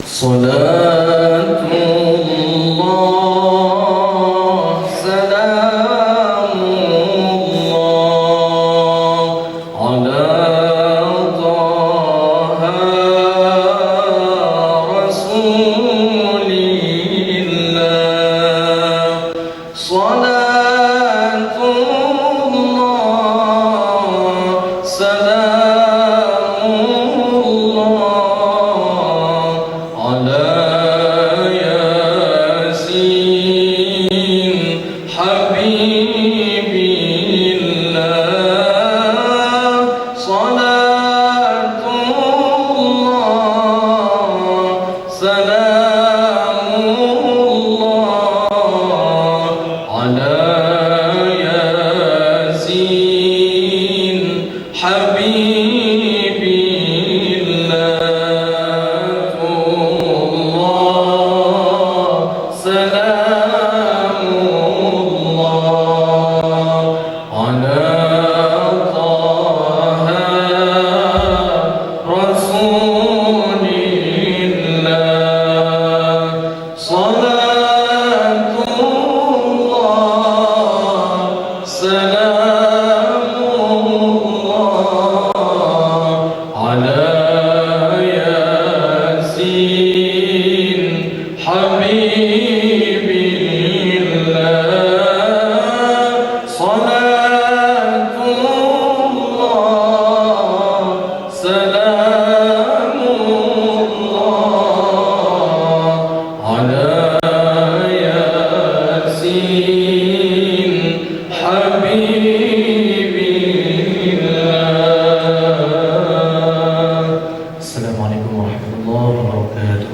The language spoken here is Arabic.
صلاة الله سلام الله على طه رسول الله صلاة الله سلام الله على ياسين حبيب الله صلاة الله سلام الله على ياسين حبيب الله سلام الله على طه رسول الله صلاة الله سلام الله على ياسين حبيب الله صلاة الله سلام الله على ياسين حبيب الله. السلام عليكم ورحمة الله وبركاته.